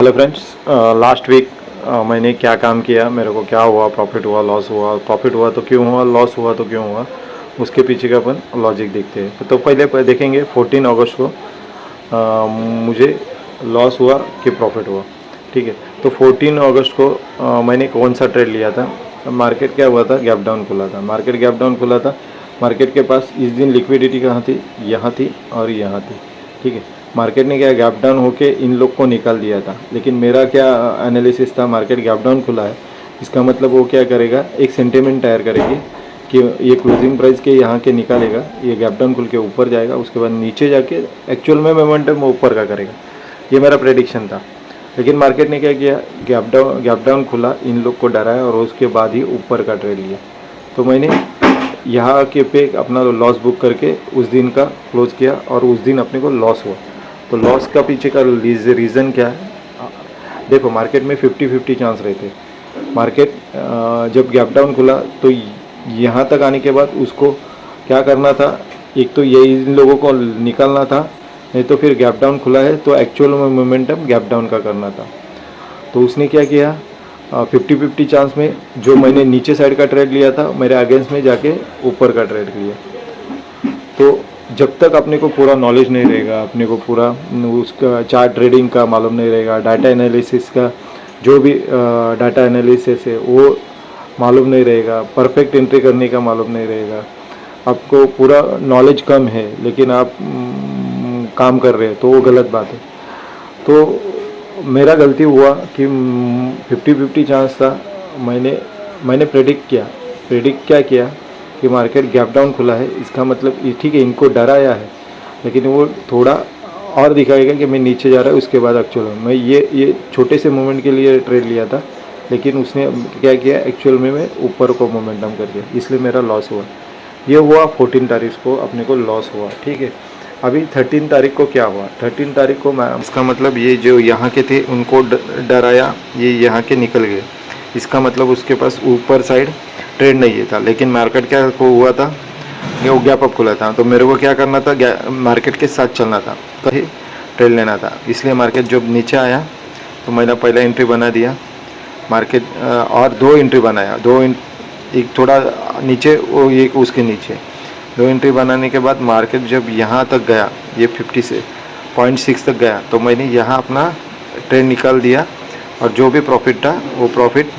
Hello friends, last week मैंने क्या काम किया, मेरे को क्या हुआ, प्रॉफिट हुआ, लॉस हुआ, प्रॉफिट हुआ तो क्यों हुआ, लॉस हुआ तो क्यों हुआ, उसके पीछे का अपन लॉजिक देखते हैं। तो पहले देखेंगे 14 अगस्त को मुझे लॉस हुआ कि प्रॉफिट हुआ। ठीक है, तो 14 अगस्त को मैंने कौन सा ट्रेड लिया था। मार्केट क्या हुआ था, गैप डाउन खुला था। मार्केट गैप डाउन खुला था। मार्केट के पास इस दिन लिक्विडिटी कहाँ थी, यहाँ थी और यहाँ थी। ठीक है, मार्केट ने क्या गैप डाउन होके इन लोग को निकाल दिया था। लेकिन मेरा क्या एनालिसिस था, मार्केट गैप डाउन खुला है, इसका मतलब वो क्या करेगा, एक सेंटिमेंट तैयार करेगी कि ये क्लोजिंग प्राइस के यहाँ के निकालेगा, ये गैप डाउन खुल के ऊपर जाएगा, उसके बाद नीचे जाके एक्चुअल में मोमेंटम ऊपर का करेगा। ये मेरा प्रेडिक्शन था। लेकिन मार्केट ने क्या किया, गैप डाउन खुला, इन लोग को डराया और उसके बाद ही ऊपर का ट्रेड लिया। तो मैंने यहाँ के पे अपना लॉस बुक करके उस दिन का क्लोज किया और उस दिन अपने को लॉस हुआ। तो लॉस का पीछे का रीज़न क्या है, देखो मार्केट में 50-50 चांस रहते हैं। मार्केट जब गैप डाउन खुला तो यहाँ तक आने के बाद उसको क्या करना था, एक तो ये इन लोगों को निकालना था, नहीं तो फिर गैप डाउन खुला है तो एक्चुअल में मोमेंटम गैप डाउन का करना था। तो उसने क्या किया, 50-50 चांस में जो मैंने नीचे साइड का ट्रेड लिया था, मेरे अगेंस्ट में जाके ऊपर का ट्रेड लिया। तो जब तक अपने को पूरा नॉलेज नहीं रहेगा, अपने को पूरा उसका चार्ट ट्रेडिंग का मालूम नहीं रहेगा, डाटा एनालिसिस का जो भी डाटा एनालिसिस है वो मालूम नहीं रहेगा, परफेक्ट एंट्री करने का मालूम नहीं रहेगा, आपको पूरा नॉलेज कम है लेकिन आप काम कर रहे हैं तो वो गलत बात है। तो मेरा गलती हुआ कि 50-50 चांस था। मैंने प्रेडिक्ट क्या किया कि मार्केट गैप डाउन खुला है, इसका मतलब ठीक है इनको डराया है, लेकिन वो थोड़ा और दिखाएगा कि मैं नीचे जा रहा है। उसके बाद एक्चुअल में मैं ये छोटे से मोमेंट के लिए ट्रेड लिया था, लेकिन उसने क्या किया, एक्चुअल में मैं ऊपर को मोमेंटम कर दिया, इसलिए मेरा लॉस हुआ। ये हुआ 14 तारीख को अपने को लॉस हुआ। ठीक है, अभी 13 तारीख को क्या हुआ, 13 तारीख को मैं इसका मतलब ये जो यहाँ के थे उनको डराया, ये यहाँ के निकल गए, इसका मतलब उसके पास ऊपर साइड ट्रेड नहीं था। लेकिन मार्केट क्या को हुआ था, वो गैप अप खुला था, तो मेरे को क्या करना था, मार्केट के साथ चलना था, कहीं ट्रेड लेना था। इसलिए मार्केट जब नीचे आया तो मैंने पहला एंट्री बना दिया मार्केट, और 2 एंट्री बनाया, एक थोड़ा नीचे, वो एक उसके नीचे 2 एंट्री बनाने के बाद मार्केट जब यहाँ तक गया, ये 50.6 तक गया, तो मैंने यहाँ अपना ट्रेड निकाल दिया और जो भी प्रॉफिट था वो प्रॉफिट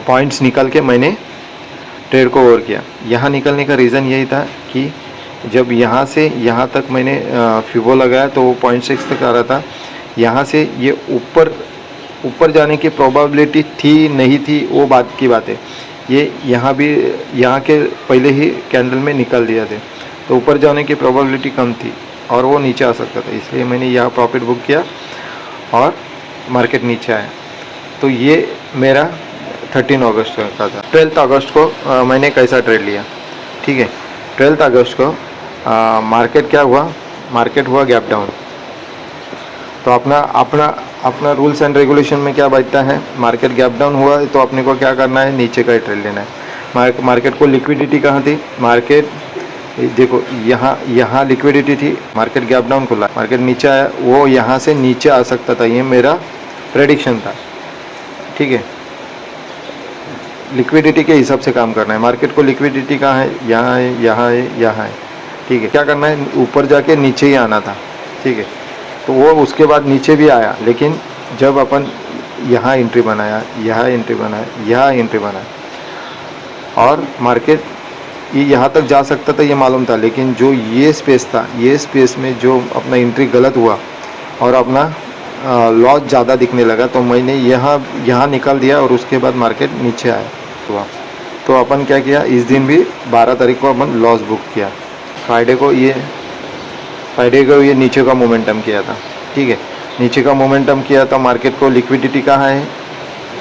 पॉइंट्स निकाल के मैंने ट्रेड को ओवर किया। यहाँ निकलने का रीज़न यही था कि जब यहाँ से यहाँ तक मैंने फिबो लगाया तो वो 0.6 तक आ रहा था। यहाँ से ये ऊपर जाने की प्रोबेबिलिटी थी नहीं थी वो बात की बात है। ये यहाँ भी यहाँ के पहले ही कैंडल में निकाल दिया थे, तो ऊपर जाने की प्रोबेबिलिटी कम थी और वो नीचे आ सकता था, इसलिए मैंने यहाँ प्रॉफिट बुक किया और मार्केट नीचे आया। तो ये मेरा 13 अगस्त का था। 12 अगस्त को मैंने कैसा ट्रेड लिया, ठीक है। 12 अगस्त को मार्केट क्या हुआ, मार्केट हुआ गैप डाउन। तो अपना रूल्स एंड रेगुलेशन में क्या बैठता है, मार्केट गैप डाउन हुआ है तो अपने को क्या करना है, नीचे का ही ट्रेड लेना है। मार्केट को लिक्विडिटी कहाँ थी, मार्केट देखो यहाँ लिक्विडिटी थी, मार्केट गैप डाउन खुला, मार्केट नीचे आया, वो यहाँ से नीचे आ सकता था, ये मेरा प्रेडिक्शन था, ठीक है। लिक्विडिटी के हिसाब से काम करना है। मार्केट को लिक्विडिटी कहाँ है, यहाँ है, यहाँ है, यहाँ है, ठीक है। क्या करना है, ऊपर जाके नीचे ही आना था, ठीक है। तो वो उसके बाद नीचे भी आया, लेकिन जब अपन यहाँ एंट्री बनाया, यहाँ एंट्री बनाया, यहाँ एंट्री बनाया और मार्केट ये यहाँ तक जा सकता था, ये मालूम था, लेकिन जो ये स्पेस था, ये स्पेस में जो अपना एंट्री गलत हुआ और अपना लॉस ज़्यादा दिखने लगा, तो मैंने यहाँ निकाल दिया और उसके बाद मार्केट नीचे आया हुआ। तो अपन क्या किया, इस दिन भी 12 तारीख को अपन लॉस बुक किया। फ्राइडे को ये नीचे का मोमेंटम किया था, ठीक है। नीचे का मोमेंटम किया था, मार्केट को लिक्विडिटी कहाँ है,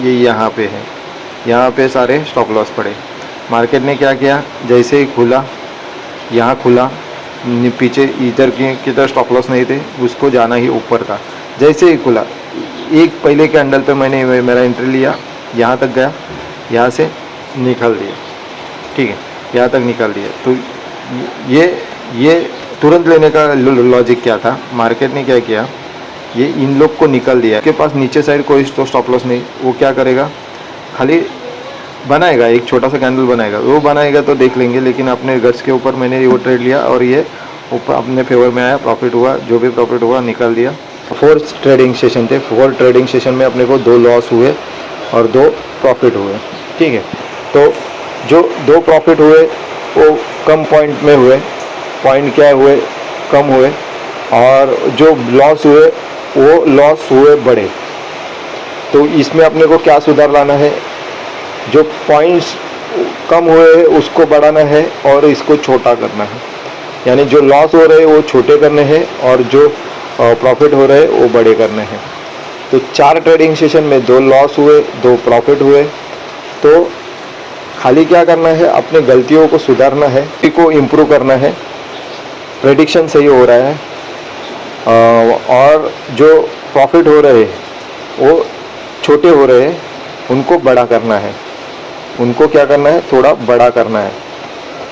ये यहाँ पे है, यहाँ पे सारे स्टॉप लॉस पड़े। मार्केट ने क्या किया, जैसे ही खुला, यहाँ खुला, पीछे इधर की तरह स्टॉप लॉस नहीं थे, उसको जाना ही ऊपर था। जैसे ही खुला, एक पहले कैंडल पे मैंने मेरा एंट्री लिया, यहाँ तक गया, यहाँ से निकाल दिया, ठीक है, यहाँ तक निकाल दिया। तो ये तुरंत लेने का लॉजिक क्या था, मार्केट ने क्या किया, ये इन लोग को निकाल दिया। के पास नीचे साइड कोई तो स्टॉप लॉस नहीं, वो क्या करेगा, खाली बनाएगा, एक छोटा सा कैंडल बनाएगा, वो बनाएगा तो देख लेंगे। लेकिन अपने गट्स के ऊपर मैंने वो ट्रेड लिया और ये ऊपर अपने फेवर में आया, प्रॉफिट हुआ, जो भी प्रॉफिट हुआ निकाल दिया। 4 ट्रेडिंग सेशन थे, 4 ट्रेडिंग सेशन में अपने को 2 लॉस हुए और 2 प्रॉफिट हुए। ठीक है, तो जो 2 प्रॉफिट हुए वो कम पॉइंट में हुए, पॉइंट क्या हुए, कम हुए, और जो लॉस हुए वो लॉस हुए बड़े। तो इसमें अपने को क्या सुधार लाना है, जो पॉइंट्स कम हुए हैं उसको बढ़ाना है और इसको छोटा करना है। यानी जो लॉस हो रहे हैं वो छोटे करने हैं और जो प्रॉफिट हो रहे हैं वो बड़े करने हैं। तो 4 ट्रेडिंग सेशन में 2 लॉस हुए, 2 प्रॉफिट हुए। तो खाली क्या करना है, अपने गलतियों को सुधारना है, को इम्प्रूव करना है। प्रेडिक्शन सही हो रहा है और जो प्रॉफिट हो रहे हैं वो छोटे हो रहे हैं, उनको बड़ा करना है, उनको क्या करना है, थोड़ा बड़ा करना है।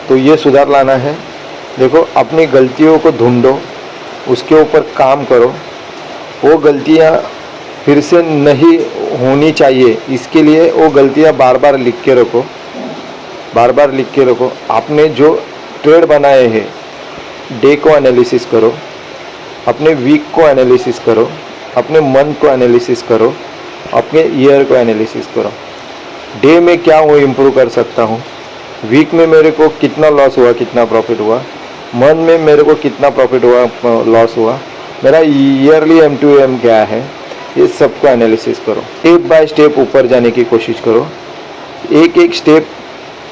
तो ये सुधार लाना है। देखो, अपनी गलतियों को ढूंढो, उसके ऊपर काम करो, वो गलतियाँ फिर से नहीं होनी चाहिए, इसके लिए वो गलतियाँ बार बार लिख के रखो, बार बार लिख के रखो। आपने जो ट्रेड बनाए हैं, डे को एनालिसिस करो, अपने वीक को एनालिसिस करो, अपने मंथ को एनालिसिस करो, अपने ईयर को एनालिसिस करो। डे में क्या वो इम्प्रूव कर सकता हूँ, वीक में मेरे को कितना लॉस हुआ, कितना प्रॉफिट हुआ, मंथ में मेरे को कितना प्रॉफिट हुआ, लॉस हुआ, मेरा ईयरली M2M क्या है, ये सबको एनालिसिस करो। स्टेप बाय स्टेप ऊपर जाने की कोशिश करो, एक एक स्टेप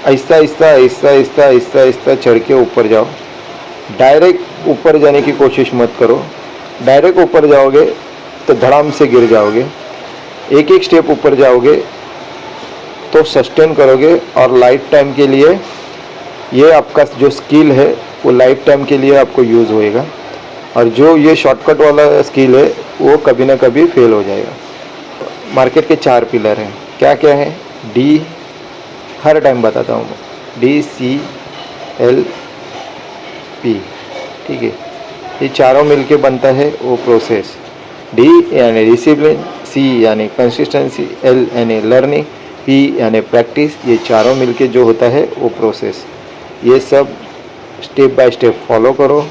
आहिस्ता आहिस्ता आहिस्ता आहिस्ता आहिस्ता आहिस्ता चढ़ के ऊपर जाओ। डायरेक्ट ऊपर जाने की कोशिश मत करो, डायरेक्ट ऊपर जाओगे तो धड़ाम से गिर जाओगे। एक एक स्टेप ऊपर जाओगे तो सस्टेन करोगे और लाइफ टाइम के लिए ये आपका जो स्किल है वो लाइफ टाइम के लिए आपको यूज़ होएगा। और जो ये शॉर्टकट वाला स्किल है वो कभी ना कभी फेल हो जाएगा। मार्केट के 4 पिलर हैं, क्या क्या है, डी, हर टाइम बताता हूँ मैं, DCLP, ठीक है, ये चारों मिलके बनता है वो प्रोसेस। डी यानी डिसिप्लिन, C यानी कंसिस्टेंसी, L यानी लर्निंग, P यानी प्रैक्टिस, ये चारों मिलके जो होता है वो प्रोसेस। ये सब स्टेप बाय स्टेप फॉलो करो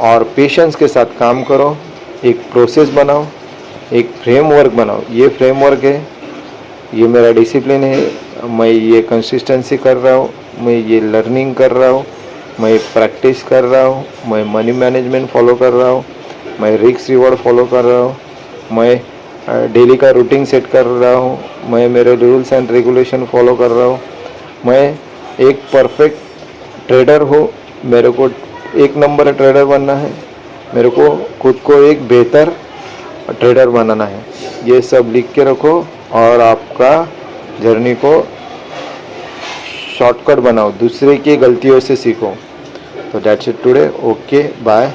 और पेशेंस के साथ काम करो। एक प्रोसेस बनाओ, एक फ्रेमवर्क बनाओ। ये फ्रेमवर्क है, ये मेरा डिसिप्लिन है, मैं ये कंसिस्टेंसी कर रहा हूँ, मैं ये लर्निंग कर रहा हूँ, मैं प्रैक्टिस कर रहा हूँ, मैं मनी मैनेजमेंट फॉलो कर रहा हूँ, मैं रिस्क रिवॉर्ड फॉलो कर रहा हूँ, मैं डेली का रूटीन सेट कर रहा हूँ, मैं मेरे रूल्स एंड रेगुलेशन फॉलो कर रहा हूँ, मैं एक परफेक्ट ट्रेडर हूँ, मेरे को 1 नंबर ट्रेडर बनना है, मेरे को खुद को एक बेहतर ट्रेडर बनाना है। ये सब लिख के रखो और आपका जर्नी को शॉर्टकट बनाओ, दूसरे की गलतियों से सीखो। तो that's it today, okay bye.